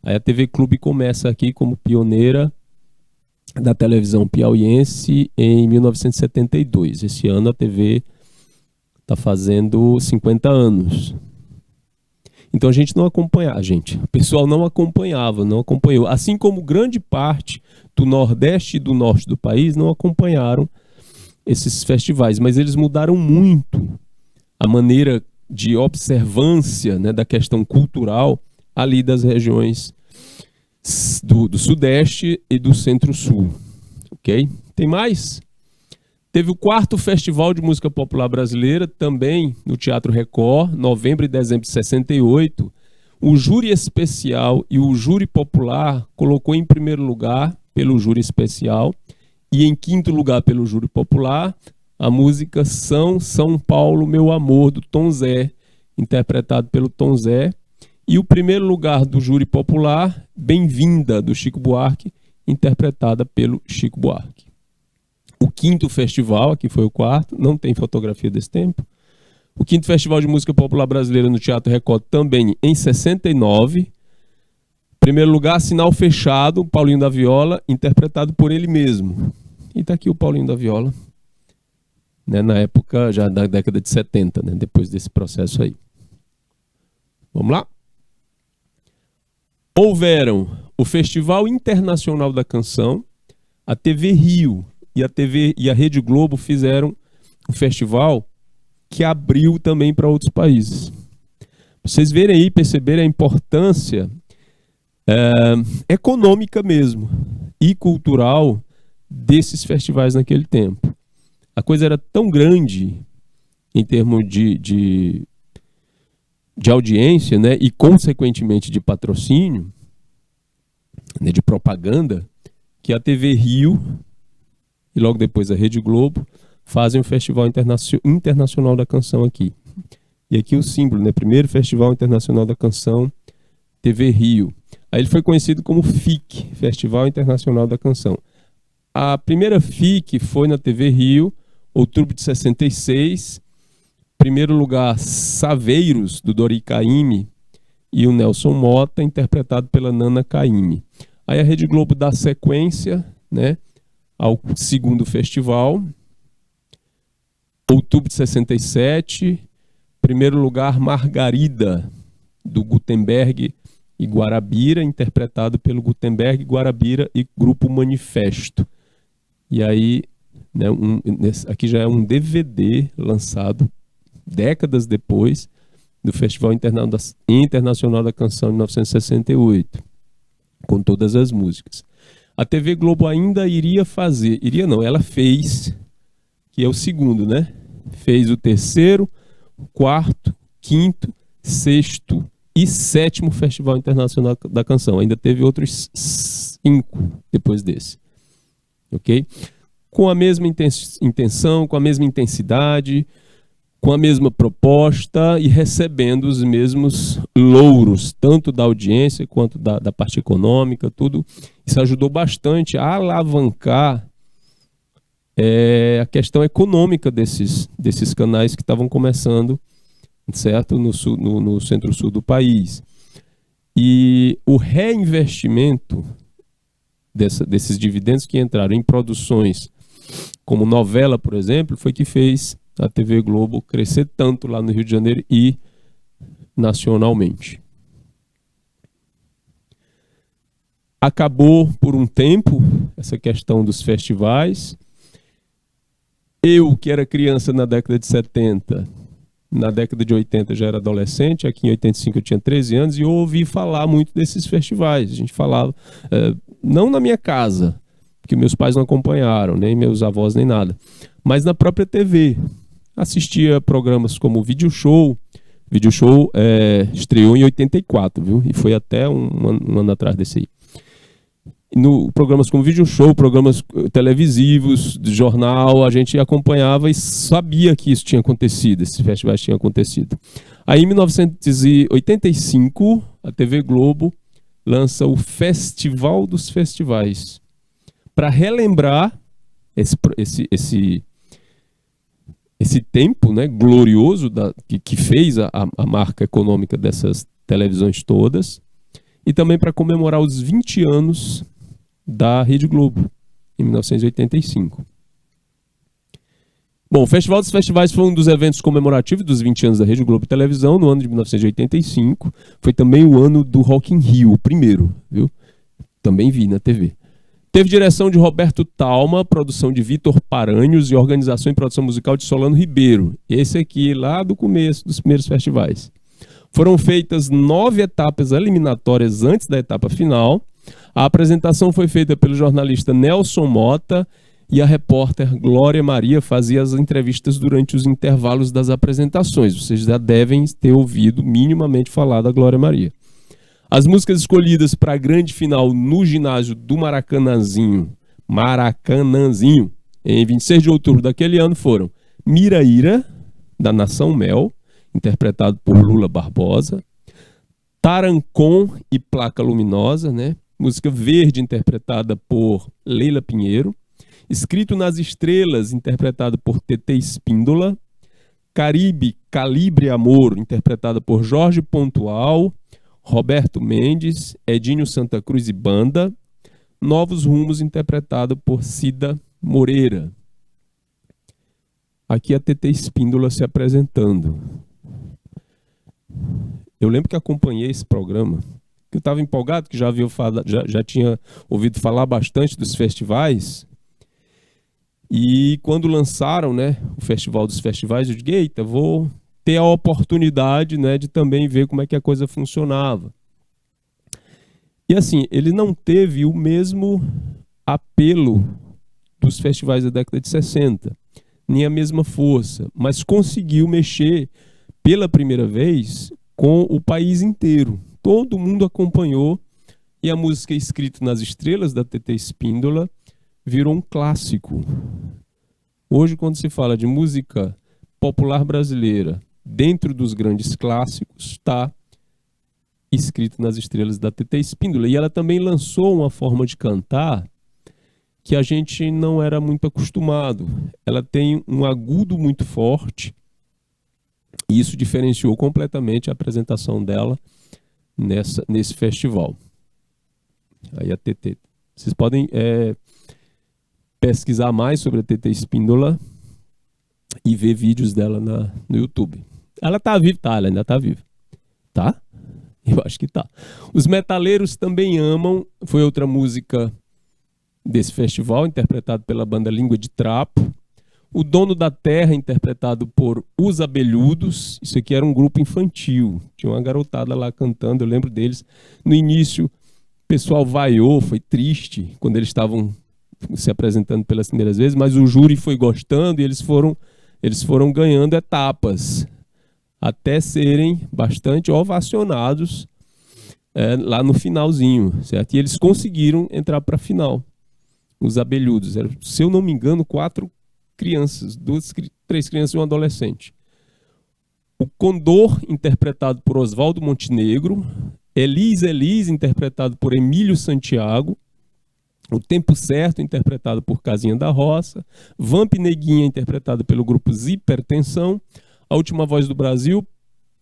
Aí a TV Clube começa aqui como pioneira da televisão piauiense em 1972. Esse ano a TV está fazendo 50 anos. Então a gente não acompanhava, o pessoal não acompanhou. Assim como grande parte do Nordeste e do Norte do país não acompanharam esses festivais, mas eles mudaram muito a maneira de observância, né, da questão cultural ali das regiões do Sudeste e do Centro-Sul. Ok? Tem mais? Teve o 4º Festival de Música Popular Brasileira, também no Teatro Record, novembro e dezembro de 68. O júri especial e o júri popular colocou em primeiro lugar, pelo júri especial, e em quinto lugar, pelo júri popular, a música São Paulo, Meu Amor, do Tom Zé, interpretado pelo Tom Zé. E o primeiro lugar do júri popular, Bem-vinda, do Chico Buarque, interpretada pelo Chico Buarque. O 5º festival, aqui foi o 4º, não tem fotografia desse tempo. O 5º Festival de Música Popular Brasileira no Teatro Record, também em 69. Primeiro lugar, Sinal Fechado, Paulinho da Viola, interpretado por ele mesmo. E está aqui o Paulinho da Viola, né, na época já da década de 70, né, depois desse processo aí. Vamos lá? Houveram o Festival Internacional da Canção, a TV Rio e a Rede Globo fizeram um festival que abriu também para outros países. Vocês verem aí, perceberem a importância econômica mesmo e cultural desses festivais naquele tempo. A coisa era tão grande em termos de audiência, né, e consequentemente de patrocínio, né, de propaganda, que a TV Rio e logo depois a Rede Globo fazem o Festival Internacional da Canção aqui. E aqui o símbolo, né, primeiro Festival Internacional da Canção, TV Rio. Aí ele foi conhecido como FIC, Festival Internacional da Canção. A primeira FIC foi na TV Rio, outubro de 66. Primeiro lugar, Saveiros, do Dori Caymmi e o Nelson Mota, interpretado pela Nana Caymmi. Aí a Rede Globo dá sequência, né, ao 2º festival, outubro de 67. Primeiro lugar, Margarida, do Gutenberg e Guarabira, interpretado pelo Gutenberg, Guarabira e Grupo Manifesto. E aí, né, aqui já é um DVD lançado décadas depois do Festival Internacional da Canção de 1968, com todas as músicas. A TV Globo ainda ela fez, que é o 2º, né? Fez o 3º, 4º, 5º, 6º e 7º Festival Internacional da Canção. Ainda teve outros 5 depois desse. ok? Com a mesma intenção, com a mesma intensidade, com a mesma proposta e recebendo os mesmos louros, tanto da audiência quanto da parte econômica, tudo. Isso ajudou bastante a alavancar a questão econômica desses canais que estavam começando, certo? No centro-sul do país. E o reinvestimento desses dividendos que entraram em produções como novela, por exemplo, foi que fez a TV Globo crescer tanto lá no Rio de Janeiro e nacionalmente. Acabou por um tempo essa questão dos festivais. Eu, que era criança na década de 70, na década de 80 já era adolescente, aqui em 85 eu tinha 13 anos, e eu ouvi falar muito desses festivais. A gente falava, não na minha casa, porque meus pais não acompanharam, nem meus avós, nem nada, mas na própria TV. Assistia programas como Video Show. Video Show estreou em 84, viu? E foi até um ano atrás desse aí. Programas como Video Show, programas televisivos, de jornal, a gente acompanhava e sabia que isso tinha acontecido, esses festivais tinham acontecido. Aí, em 1985, a TV Globo lança o Festival dos Festivais, para relembrar esse tempo, né, glorioso que fez a marca econômica dessas televisões todas, e também para comemorar os 20 anos da Rede Globo, em 1985. Bom, o Festival dos Festivais foi um dos eventos comemorativos dos 20 anos da Rede Globo Televisão, no ano de 1985. Foi também o ano do Rock in Rio, o primeiro, viu? Também vi na TV. Teve direção de Roberto Talma, produção de Vitor Paranhos e organização e produção musical de Solano Ribeiro. Esse aqui, lá do começo dos primeiros festivais. Foram feitas 9 etapas eliminatórias antes da etapa final. A apresentação foi feita pelo jornalista Nelson Mota e a repórter Glória Maria fazia as entrevistas durante os intervalos das apresentações. Vocês já devem ter ouvido minimamente falar da Glória Maria. As músicas escolhidas para a grande final no ginásio do Maracanãzinho, em 26 de outubro daquele ano foram Miraíra, da Nação Mel, interpretado por Lula Barbosa, Tarancon e Placa Luminosa, né? Música Verde, interpretada por Leila Pinheiro, Escrito nas Estrelas, interpretado por TT Espíndola, Caribe, Calibre Amor, interpretada por Jorge Pontual, Roberto Mendes, Edinho Santa Cruz e Banda, Novos Rumos, interpretado por Cida Moreira. Aqui a TT Espíndola se apresentando. Eu lembro que acompanhei esse programa, que eu estava empolgado, que já tinha ouvido falar bastante dos festivais. E quando lançaram, né, o Festival dos Festivais, eu digo, eita, vou ter a oportunidade, né, de também ver como é que a coisa funcionava. E assim, ele não teve o mesmo apelo dos festivais da década de 60, nem a mesma força, mas conseguiu mexer pela primeira vez com o país inteiro. Todo mundo acompanhou e a música Escrito nas Estrelas, da TT Espíndola, virou um clássico. Hoje, quando se fala de música popular brasileira, dentro dos grandes clássicos, está Escrito nas Estrelas, da TT Espíndola. E ela também lançou uma forma de cantar que a gente não era muito acostumado. Ela tem um agudo muito forte, e isso diferenciou completamente a apresentação dela nesse festival. Aí a TT. Vocês podem pesquisar mais sobre a TT Espíndola e ver vídeos dela no YouTube. Ela tá viva, tá? Ela ainda tá viva. Tá? Eu acho que tá. Os Metaleiros Também Amam foi outra música desse festival, interpretado pela banda Língua de Trapo. O Dono da Terra, interpretado por Os Abelhudos. Isso aqui era um grupo infantil. Tinha uma garotada lá cantando, eu lembro deles. No início, o pessoal vaiou, foi triste quando eles estavam se apresentando pelas primeiras vezes, mas o júri foi gostando e eles foram ganhando etapas, até serem bastante ovacionados lá no finalzinho, certo? E eles conseguiram entrar para a final. os abelhudos. Era, se eu não me engano, 4 crianças, 3 crianças e um adolescente. O Condor, interpretado por Oswaldo Montenegro. Elis Elis, interpretado por Emílio Santiago. O Tempo Certo, interpretado por Casinha da Roça. Vamp Neguinha, interpretado pelo grupo Hipertensão. A Última Voz do Brasil,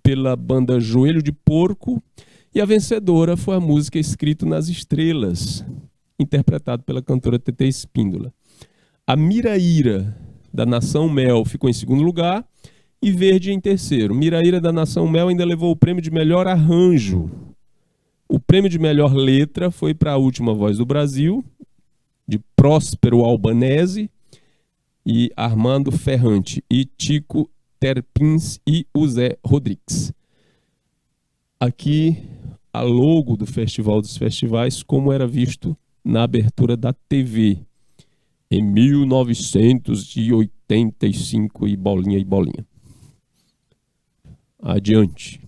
pela banda Joelho de Porco. E a vencedora foi a música Escrito nas Estrelas, interpretado pela cantora Tetê Espíndola. A Miraíra, da Nação Mel, ficou em segundo lugar e Verde em terceiro. Miraíra, da Nação Mel, ainda levou o prêmio de melhor arranjo. O prêmio de melhor letra foi para A Última Voz do Brasil, de Próspero Albanese e Armando Ferrante, e Tico Terpins e o Zé Rodrigues. Aqui a logo do Festival dos Festivais, como era visto na abertura da TV, em 1985 e bolinha e bolinha. Adiante.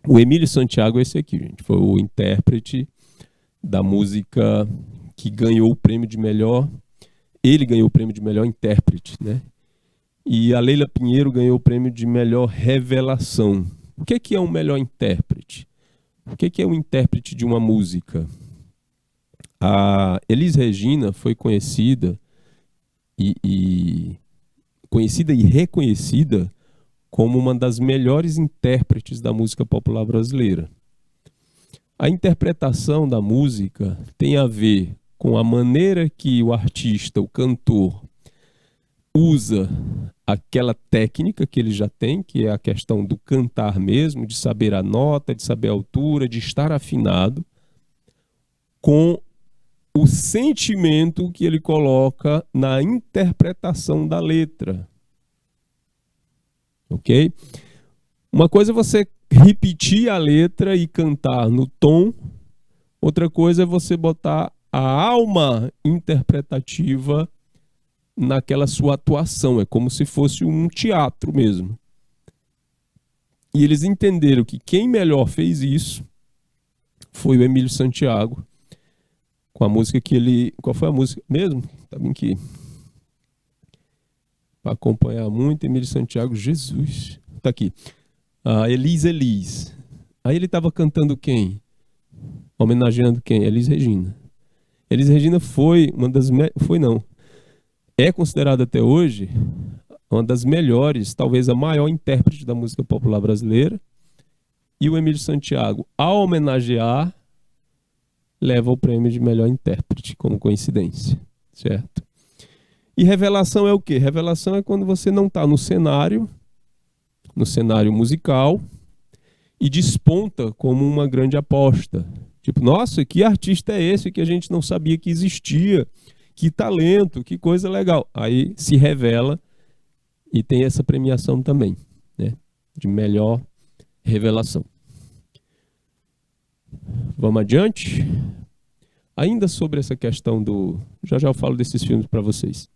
O Emílio Santiago é esse aqui, gente. Foi o intérprete da música que ganhou o prêmio de melhor... Ele ganhou o prêmio de melhor intérprete, né? E a Leila Pinheiro ganhou o prêmio de melhor revelação. O que é um melhor intérprete? O que é um intérprete de uma música? A Elis Regina foi conhecida e reconhecida como uma das melhores intérpretes da música popular brasileira. A interpretação da música tem a ver com a maneira que o artista, o cantor, usa aquela técnica que ele já tem, que é a questão do cantar mesmo, de saber a nota, de saber a altura, de estar afinado, com o sentimento que ele coloca na interpretação da letra. Ok? Uma coisa é você repetir a letra e cantar no tom, outra coisa é você botar a alma interpretativa naquela sua atuação. É como se fosse um teatro mesmo. E eles entenderam que quem melhor fez isso foi o Emílio Santiago, com a música que ele... Qual foi a música mesmo? Tá bem aqui. Para acompanhar muito, Emílio Santiago, Jesus. Tá aqui. Elis Elis. Aí ele estava cantando quem? Homenageando quem? Elis Regina. Elis Regina foi uma das... Foi não. É considerada até hoje uma das melhores, talvez a maior intérprete da música popular brasileira. E o Emílio Santiago, ao homenagear, leva o prêmio de melhor intérprete, como coincidência, certo? E revelação é o quê? Revelação é quando você não está no cenário musical, e desponta como uma grande aposta. Tipo, nossa, que artista é esse que a gente não sabia que existia? Que talento, que coisa legal. Aí se revela e tem essa premiação também, né? De melhor revelação. Vamos adiante? Ainda sobre essa questão do... Já eu falo desses filmes para vocês.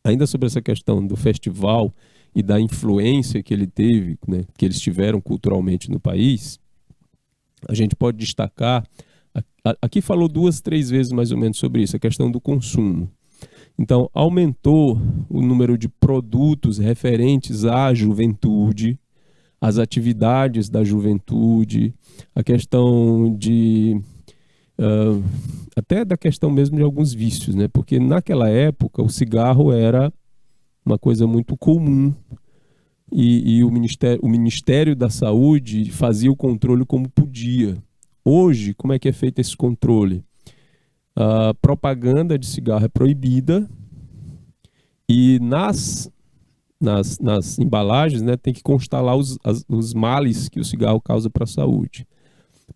Ainda sobre essa questão do festival e da influência que ele teve, né, que eles tiveram culturalmente no país, a gente pode destacar... Aqui falou 2, 3 vezes mais ou menos sobre isso, a questão do consumo. Então, aumentou o número de produtos referentes à juventude, as atividades da juventude, a questão de... até da questão mesmo de alguns vícios, né? Porque naquela época o cigarro era uma coisa muito comum e o Ministério da Saúde fazia o controle como podia. Hoje, como é que é feito esse controle? A propaganda de cigarro é proibida e nas embalagens, né, tem que constar lá os males que o cigarro causa para a saúde.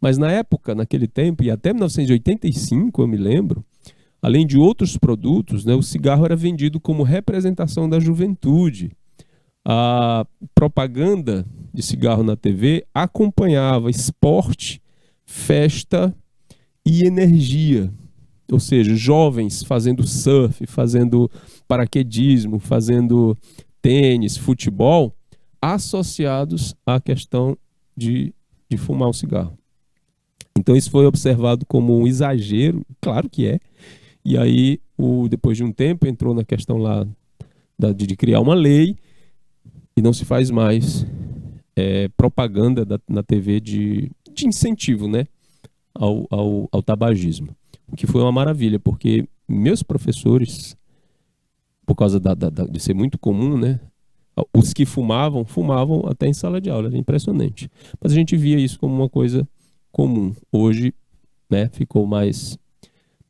Mas na época, naquele tempo, e até 1985, eu me lembro, além de outros produtos, né, o cigarro era vendido como representação da juventude. A propaganda de cigarro na TV acompanhava esporte, festa e energia. Ou seja, jovens fazendo surf, fazendo paraquedismo, fazendo tênis, futebol, associados à questão de fumar um cigarro. Então isso foi observado como um exagero, claro que é. E aí, depois de um tempo, entrou na questão lá de criar uma lei e não se faz mais propaganda na TV de incentivo, né, ao tabagismo. O que foi uma maravilha, porque meus professores, por causa de ser muito comum, né, os que fumavam até em sala de aula, era impressionante. Mas a gente via isso como uma coisa comum. Hoje, né, ficou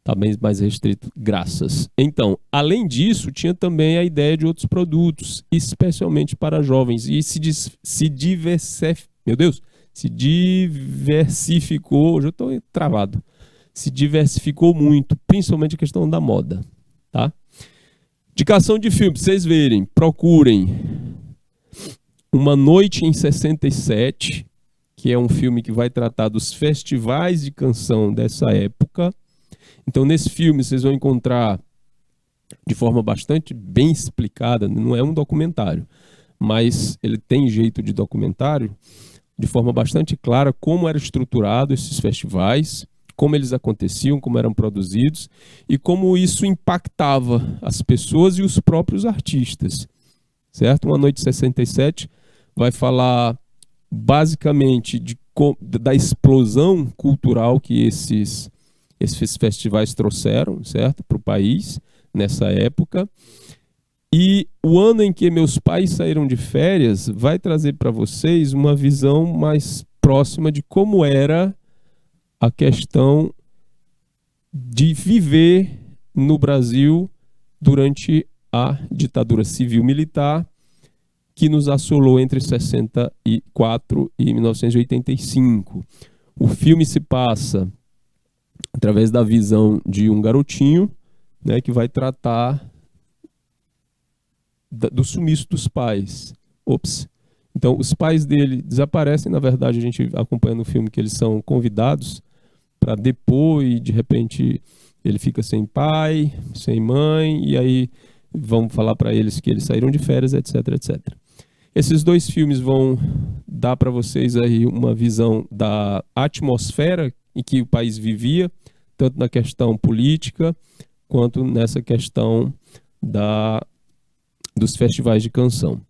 tá bem mais restrito, graças. Então, além disso, tinha também a ideia de outros produtos, especialmente para jovens, e se diversificou, hoje eu estou travado, se diversificou muito, principalmente a questão da moda, tá? Indicação de filme, pra vocês verem, procurem Uma Noite em 67, que é um filme que vai tratar dos festivais de canção dessa época. Então, nesse filme, vocês vão encontrar de forma bastante bem explicada, não é um documentário, mas ele tem jeito de documentário, de forma bastante clara, como era estruturado esses festivais, como eles aconteciam, como eram produzidos e como isso impactava as pessoas e os próprios artistas, certo? Uma Noite 67 vai falar basicamente da explosão cultural que esses festivais trouxeram, certo, para o país nessa época. E o ano em que meus pais saíram de férias vai trazer para vocês uma visão mais próxima de como era a questão de viver no Brasil durante a ditadura civil-militar que nos assolou entre 64 e 1985. O filme se passa através da visão de um garotinho, né, que vai tratar do sumiço dos pais. Então, os pais dele desaparecem, na verdade, a gente acompanha no filme que eles são convidados para depor e, de repente, ele fica sem pai, sem mãe, e aí vão falar para eles que eles saíram de férias, etc, etc. Esses dois filmes vão dar para vocês aí uma visão da atmosfera em que o país vivia, tanto na questão política, quanto nessa questão dos festivais de canção.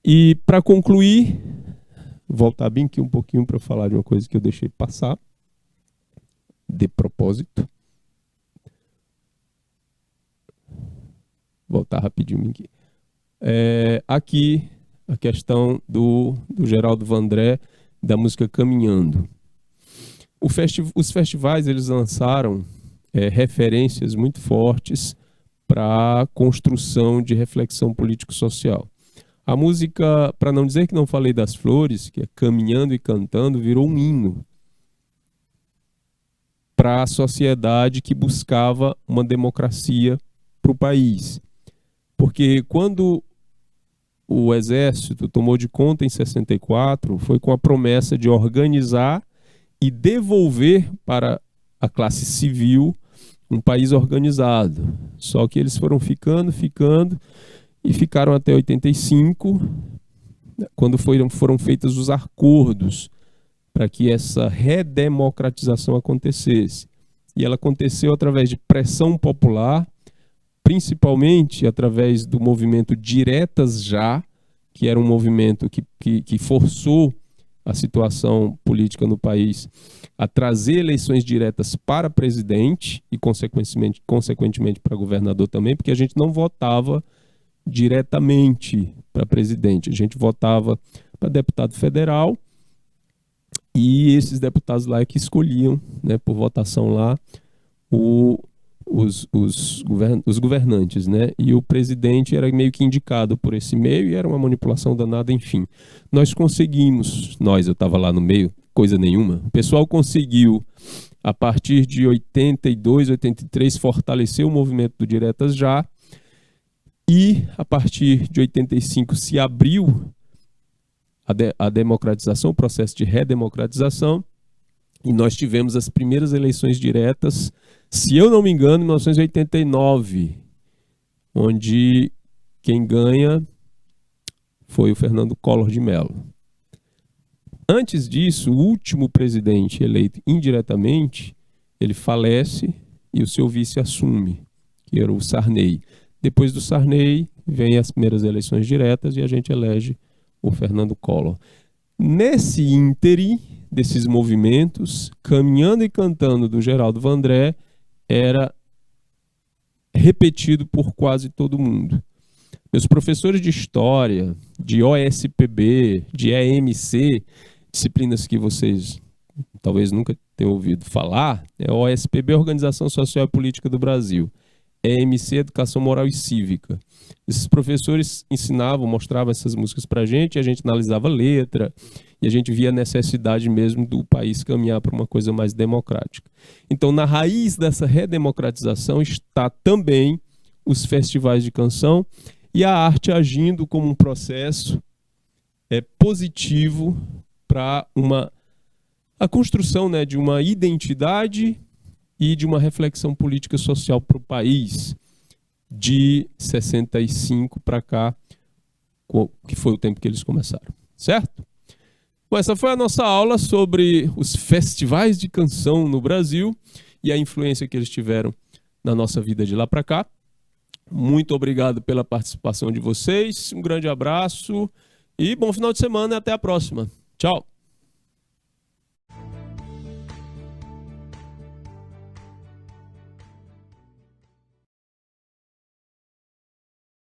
E para concluir, voltar bem aqui um pouquinho para falar de uma coisa que eu deixei passar, de propósito. Voltar rapidinho aqui. Aqui a questão do Geraldo Vandré, da música Caminhando. Os festivais eles lançaram referências muito fortes para a construção de reflexão político-social. A música, para não dizer que não falei das flores, que é Caminhando e Cantando, virou um hino para a sociedade que buscava uma democracia para o país. Porque quando o Exército tomou de conta em 64, foi com a promessa de organizar e devolver para a classe civil um país organizado. Só que eles foram ficando e ficaram até 85, quando foram feitos os acordos para que essa redemocratização acontecesse. E ela aconteceu através de pressão popular, principalmente através do movimento Diretas Já, que era um movimento que forçou a situação política no país a trazer eleições diretas para presidente e, consequentemente para governador também, porque a gente não votava diretamente para presidente, a gente votava para deputado federal e esses deputados lá é que escolhiam, né, por votação lá, os governantes, né? E o presidente era meio que indicado por esse meio e era uma manipulação danada, enfim. Nós conseguimos, eu estava lá no meio, coisa nenhuma, o pessoal conseguiu, a partir de 82, 83, fortalecer o movimento do Diretas Já e, a partir de 85, se abriu a democratização, o processo de redemocratização, e nós tivemos as primeiras eleições diretas, se eu não me engano, em 1989, onde quem ganha foi o Fernando Collor de Mello. Antes disso, o último presidente eleito indiretamente, ele falece e o seu vice assume, que era o Sarney. Depois do Sarney, vem as primeiras eleições diretas e a gente elege o Fernando Collor. Nesse ínterim desses movimentos, Caminhando e Cantando do Geraldo Vandré era repetido por quase todo mundo. Meus professores de História, de OSPB, de EMC, disciplinas que vocês talvez nunca tenham ouvido falar, é OSPB, Organização Social e Política do Brasil, EMC, Educação Moral e Cívica. Esses professores ensinavam, mostravam essas músicas para a gente analisava a letra, e a gente via a necessidade mesmo do país caminhar para uma coisa mais democrática. Então, na raiz dessa redemocratização está também os festivais de canção e a arte agindo como um processo positivo para a construção, né, de uma identidade e de uma reflexão política social para o país de 65 para cá, que foi o tempo que eles começaram, certo? Bom, essa foi a nossa aula sobre os festivais de canção no Brasil e a influência que eles tiveram na nossa vida de lá para cá. Muito obrigado pela participação de vocês, um grande abraço e bom final de semana e até a próxima. Tchau!